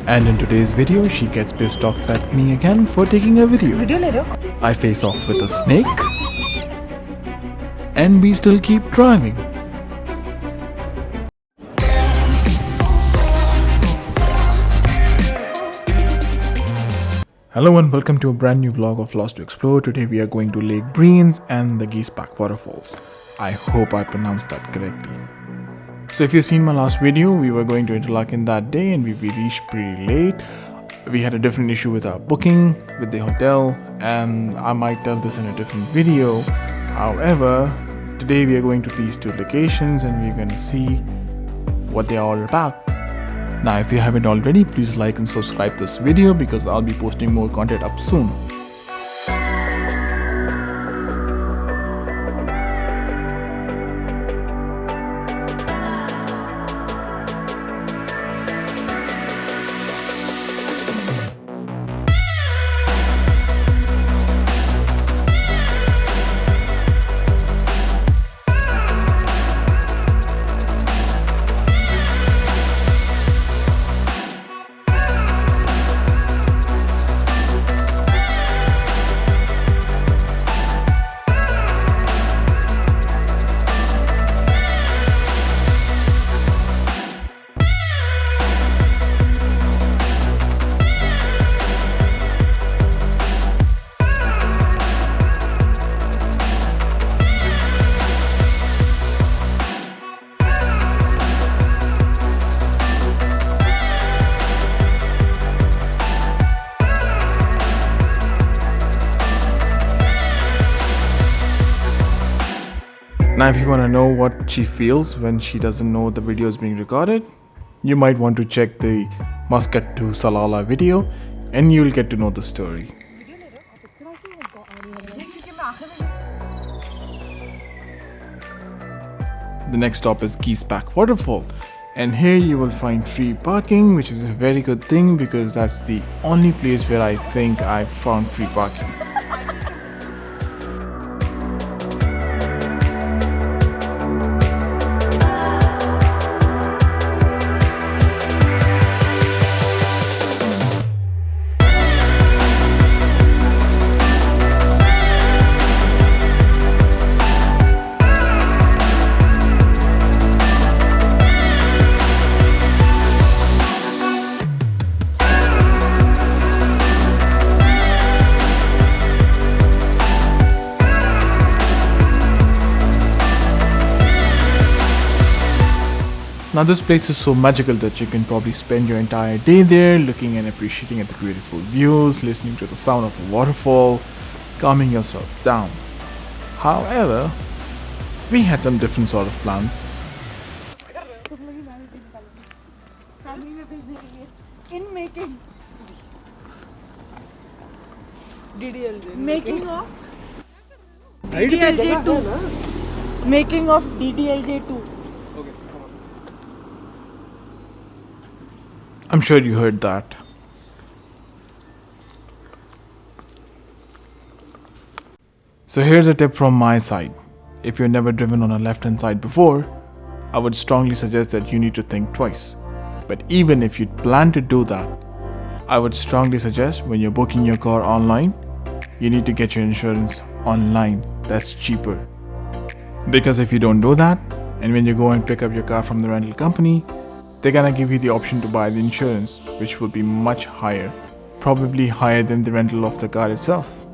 And in today's video, she gets pissed off at me again for taking a video. I face off with a snake. And we still keep driving. Hello and welcome to a brand new vlog of Lost to Explore. Today we are going to Lake Brienz and the Giessbach Waterfalls. I hope I pronounced that correctly. So if you've seen my last video, we were going to Interlaken that day and we reached pretty late. We had a different issue with our booking with the hotel, and I might tell this in a different video. However, today we are going to these two locations and we're going to see what they are all about. Now if you haven't already, please like and subscribe this video because I'll be posting more content up soon. Now if you want to know what she feels when she doesn't know the video is being recorded, you might want to check the Muscat to Salalah video and you'll get to know the story. The next stop is Giessbach Waterfall, and here you will find free parking, which is a very good thing because that's the only place where I think I found free parking. Now this place is so magical that you can probably spend your entire day there looking and appreciating at the beautiful views, listening to the sound of the waterfall, calming yourself down. However, we had some different sort of plans. In making. Making of DDLJ 2. Making of DDLJ 2. I'm sure you heard that. So here's a tip from my side. If you've never driven on a left-hand side before, I would strongly suggest that you need to think twice. But even if you plan to do that, I would strongly suggest when you're booking your car online, you need to get your insurance online. That's cheaper. Because if you don't do that, and when you go and pick up your car from the rental company, they're gonna give you the option to buy the insurance, which will be much higher, probably higher than the rental of the car itself.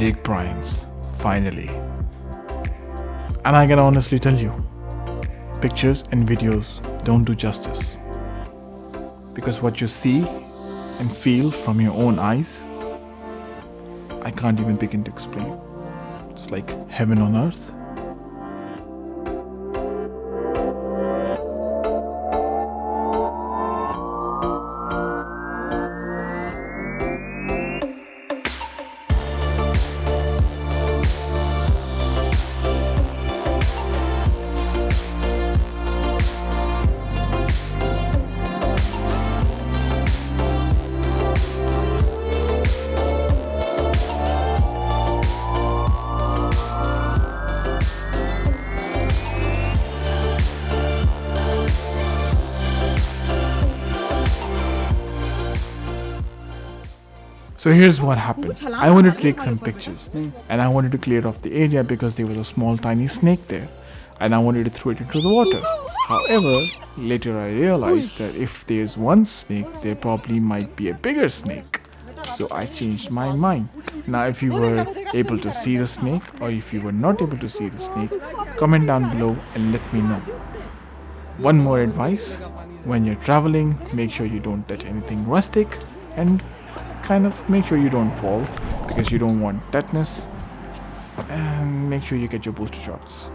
Lake Brienz, finally. And I can honestly tell you, pictures and videos don't do justice. Because what you see and feel from your own eyes, I can't even begin to explain. It's like heaven on earth. So here's what happened. I wanted to take some pictures and I wanted to clear off the area because there was a small tiny snake there and I wanted to throw it into the water. However, later I realized that if there's one snake, there probably might be a bigger snake. So I changed my mind. Now if you were able to see the snake or if you were not able to see the snake, comment down below and let me know. One more advice, when you're traveling, make sure you don't touch anything rustic and kind of make sure you don't fall because you don't want tetanus, and make sure you get your booster shots.